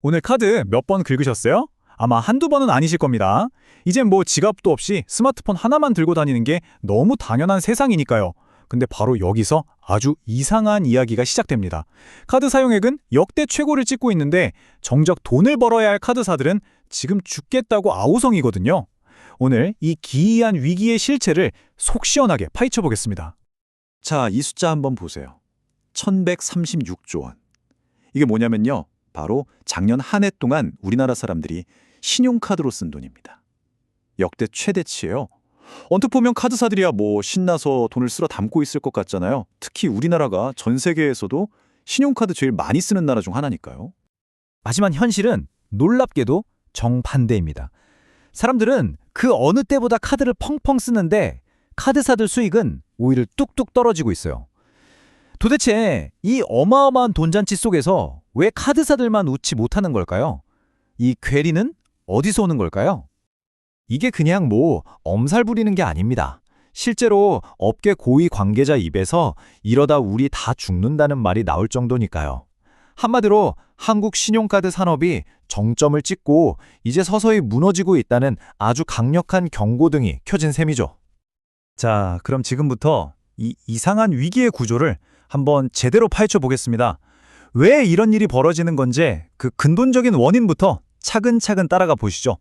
오늘 카드 몇 번 긁으셨어요? 아마 한두 번은 아니실 겁니다. 이젠 뭐 지갑도 없이 스마트폰 하나만 들고 다니는 게 너무 당연한 세상이니까요. 근데 바로 여기서 아주 이상한 이야기가 시작됩니다. 카드 사용액은 역대 최고를 찍고 있는데 정작 돈을 벌어야 할 카드사들은 지금 죽겠다고 아우성이거든요. 오늘 이 기이한 위기의 실체를 속 시원하게 파헤쳐 보겠습니다. 자, 이 숫자 한번 보세요. 1136조 원. 이게 뭐냐면요. 바로 작년 한 해 동안 우리나라 사람들이 신용카드로 쓴 돈입니다. 역대 최대치예요. 언뜻 보면 카드사들이야 뭐 신나서 돈을 쓸어 담고 있을 것 같잖아요. 특히 우리나라가 전 세계에서도 신용카드 제일 많이 쓰는 나라 중 하나니까요. 하지만 현실은 놀랍게도 정반대입니다. 사람들은 그 어느 때보다 카드를 펑펑 쓰는데 카드사들 수익은 오히려 뚝뚝 떨어지고 있어요. 도대체 이 어마어마한 돈잔치 속에서 왜 카드사들만 웃지 못하는 걸까요? 이 괴리는 어디서 오는 걸까요? 이게 그냥 뭐 엄살 부리는 게 아닙니다. 실제로 업계 고위 관계자 입에서 이러다 우리 다 죽는다는 말이 나올 정도니까요. 한마디로 한국 신용카드 산업이 정점을 찍고 이제 서서히 무너지고 있다는 아주 강력한 경고등이 켜진 셈이죠. 자, 그럼 지금부터 이 이상한 위기의 구조를 한번 제대로 파헤쳐 보겠습니다. 왜 이런 일이 벌어지는 건지 그 근본적인 원인부터 차근차근 따라가 보시죠.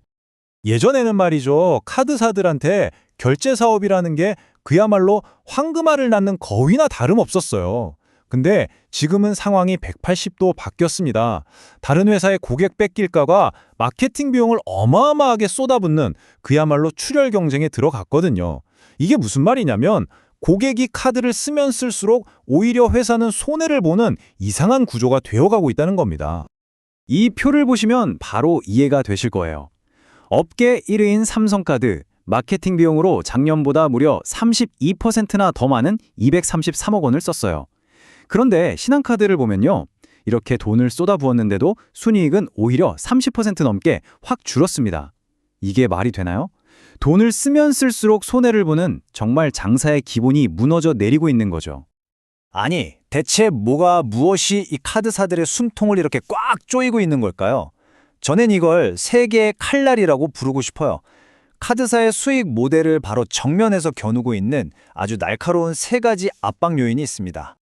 예전에는 말이죠. 카드사들한테 결제 사업이라는 게 그야말로 황금알을 낳는 거위나 다름없었어요. 근데 지금은 상황이 180도 바뀌었습니다. 다른 회사의 고객 뺏길까봐 마케팅 비용을 어마어마하게 쏟아붓는 그야말로 출혈 경쟁에 들어갔거든요. 이게 무슨 말이냐면 고객이 카드를 쓰면 쓸수록 오히려 회사는 손해를 보는 이상한 구조가 되어가고 있다는 겁니다. 이 표를 보시면 바로 이해가 되실 거예요. 업계 1위인 삼성카드, 마케팅 비용으로 작년보다 무려 32%나 더 많은 233억 원을 썼어요. 그런데 신한카드를 보면요. 이렇게 돈을 쏟아부었는데도 순이익은 오히려 30% 넘게 확 줄었습니다. 이게 말이 되나요? 돈을 쓰면 쓸수록 손해를 보는 정말 장사의 기본이 무너져 내리고 있는 거죠. 아니, 대체 무엇이 이 카드사들의 숨통을 이렇게 꽉 조이고 있는 걸까요? 저는 이걸 세계의 칼날이라고 부르고 싶어요. 카드사의 수익 모델을 바로 정면에서 겨누고 있는 아주 날카로운 세 가지 압박 요인이 있습니다.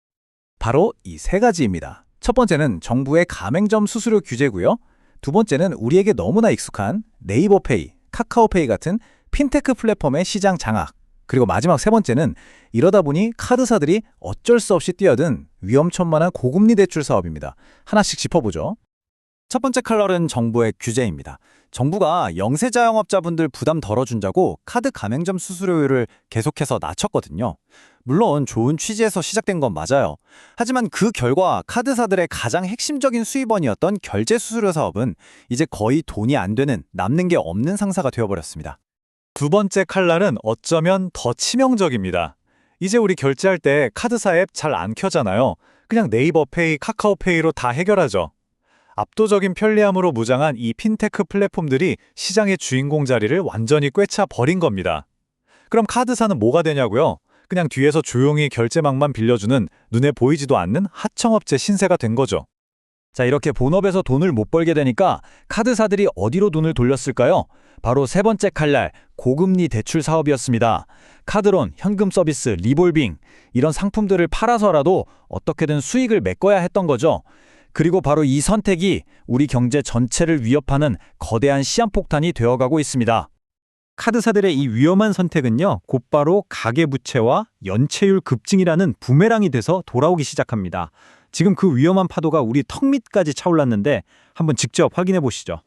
바로 이 세 가지입니다. 첫 번째는 정부의 가맹점 수수료 규제고요. 두 번째는 우리에게 너무나 익숙한 네이버페이, 카카오페이 같은 핀테크 플랫폼의 시장 장악. 그리고 마지막 세 번째는 이러다 보니 카드사들이 어쩔 수 없이 뛰어든 위험천만한 고금리 대출 사업입니다. 하나씩 짚어보죠. 첫 번째 칼날은 정부의 규제입니다. 정부가 영세 자영업자분들 부담 덜어준다고 카드 가맹점 수수료율을 계속해서 낮췄거든요. 물론 좋은 취지에서 시작된 건 맞아요. 하지만 그 결과 카드사들의 가장 핵심적인 수입원이었던 결제 수수료 사업은 이제 거의 돈이 안 되는, 남는 게 없는 상사가 되어버렸습니다. 두 번째 칼날은 어쩌면 더 치명적입니다. 이제 우리 결제할 때 카드사 앱 잘 안 켜잖아요. 그냥 네이버페이, 카카오페이로 다 해결하죠. 압도적인 편리함으로 무장한 이 핀테크 플랫폼들이 시장의 주인공 자리를 완전히 꿰차 버린 겁니다. 그럼 카드사는 뭐가 되냐고요? 그냥 뒤에서 조용히 결제망만 빌려주는 눈에 보이지도 않는 하청업체 신세가 된 거죠. 자, 이렇게 본업에서 돈을 못 벌게 되니까 카드사들이 어디로 돈을 돌렸을까요? 바로 세 번째 칼날, 고금리 대출 사업이었습니다. 카드론, 현금 서비스, 리볼빙 이런 상품들을 팔아서라도 어떻게든 수익을 메꿔야 했던 거죠. 그리고 바로 이 선택이 우리 경제 전체를 위협하는 거대한 시한폭탄이 되어가고 있습니다. 카드사들의 이 위험한 선택은요, 곧바로 가계부채와 연체율 급증이라는 부메랑이 돼서 돌아오기 시작합니다. 지금 그 위험한 파도가 우리 턱 밑까지 차올랐는데 한번 직접 확인해 보시죠.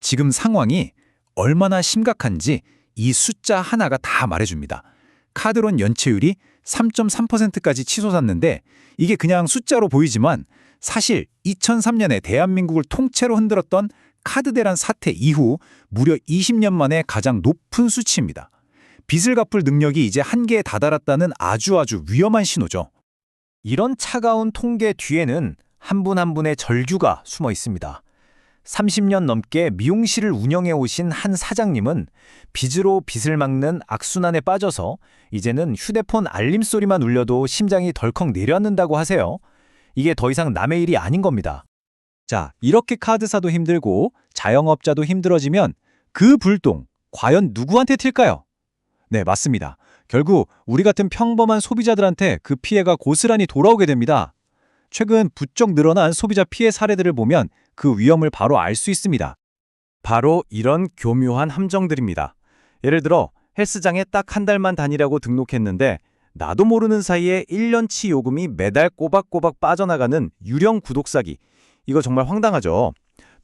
지금 상황이 얼마나 심각한지 이 숫자 하나가 다 말해줍니다. 카드론 연체율이 3.3%까지 치솟았는데 이게 그냥 숫자로 보이지만 사실 2003년에 대한민국을 통째로 흔들었던 카드 대란 사태 이후 무려 20년 만에 가장 높은 수치입니다. 빚을 갚을 능력이 이제 한계에 다다랐다는 아주 위험한 신호죠. 이런 차가운 통계 뒤에는 한 분 한 분의 절규가 숨어 있습니다. 30년 넘게 미용실을 운영해 오신 한 사장님은 빚으로 빚을 막는 악순환에 빠져서 이제는 휴대폰 알림 소리만 울려도 심장이 덜컥 내려앉는다고 하세요. 이게 더 이상 남의 일이 아닌 겁니다. 자, 이렇게 카드사도 힘들고 자영업자도 힘들어지면 그 불똥 과연 누구한테 튈까요? 네, 맞습니다. 결국 우리 같은 평범한 소비자들한테 그 피해가 고스란히 돌아오게 됩니다. 최근 부쩍 늘어난 소비자 피해 사례들을 보면 그 위험을 바로 알 수 있습니다. 바로 이런 교묘한 함정들입니다. 예를 들어 헬스장에 딱 한 달만 다니라고 등록했는데 나도 모르는 사이에 1년치 요금이 매달 꼬박꼬박 빠져나가는 유령 구독 사기. 이거 정말 황당하죠.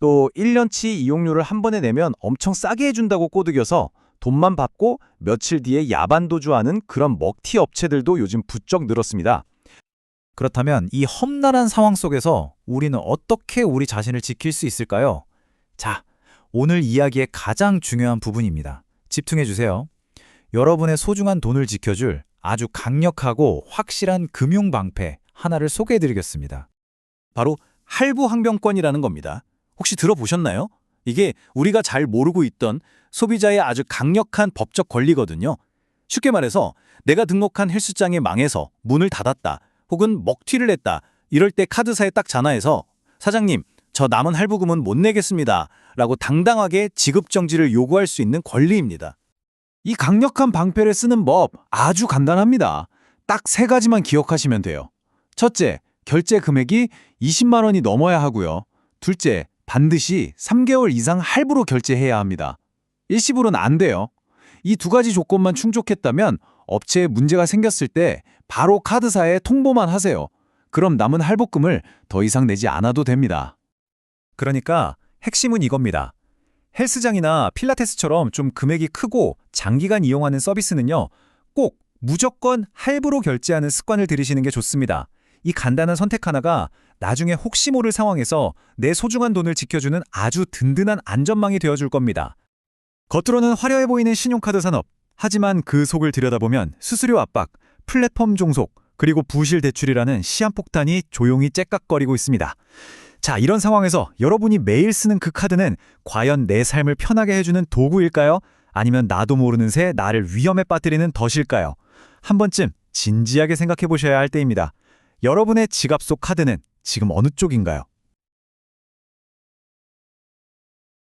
또 1년치 이용료를 한 번에 내면 엄청 싸게 해준다고 꼬드겨서 돈만 받고 며칠 뒤에 야반도주하는 그런 먹튀 업체들도 요즘 부쩍 늘었습니다. 그렇다면 이 험난한 상황 속에서 우리는 어떻게 우리 자신을 지킬 수 있을까요? 자, 오늘 이야기의 가장 중요한 부분입니다. 집중해 주세요. 여러분의 소중한 돈을 지켜줄 아주 강력하고 확실한 금융 방패 하나를 소개해 드리겠습니다. 바로 할부 항변권이라는 겁니다. 혹시 들어보셨나요? 이게 우리가 잘 모르고 있던 소비자의 아주 강력한 법적 권리거든요. 쉽게 말해서 내가 등록한 헬스장이 망해서 문을 닫았다 혹은 먹튀를 했다 이럴 때 카드사에 딱 전화해서 사장님, 저 남은 할부금은 못 내겠습니다 라고 당당하게 지급정지를 요구할 수 있는 권리입니다. 이 강력한 방패를 쓰는 법 아주 간단합니다. 딱 3가지만 기억하시면 돼요. 첫째, 결제 금액이 20만 원이 넘어야 하고요. 둘째, 반드시 3개월 이상 할부로 결제해야 합니다. 일시불은 안 돼요. 이 2가지 조건만 충족했다면 업체에 문제가 생겼을 때 바로 카드사에 통보만 하세요. 그럼 남은 할부금을 더 이상 내지 않아도 됩니다. 그러니까 핵심은 이겁니다. 헬스장이나 필라테스처럼 좀 금액이 크고 장기간 이용하는 서비스는요, 꼭 무조건 할부로 결제하는 습관을 들이시는 게 좋습니다. 이 간단한 선택 하나가 나중에 혹시 모를 상황에서 내 소중한 돈을 지켜주는 아주 든든한 안전망이 되어줄 겁니다. 겉으로는 화려해 보이는 신용카드 산업, 하지만 그 속을 들여다보면 수수료 압박, 플랫폼 종속, 그리고 부실 대출이라는 시한폭탄이 조용히 째깍거리고 있습니다. 자, 이런 상황에서 여러분이 매일 쓰는 그 카드는 과연 내 삶을 편하게 해주는 도구일까요? 아니면 나도 모르는 새 나를 위험에 빠뜨리는 덫일까요? 한 번쯤 진지하게 생각해 보셔야 할 때입니다. 여러분의 지갑 속 카드는 지금 어느 쪽인가요?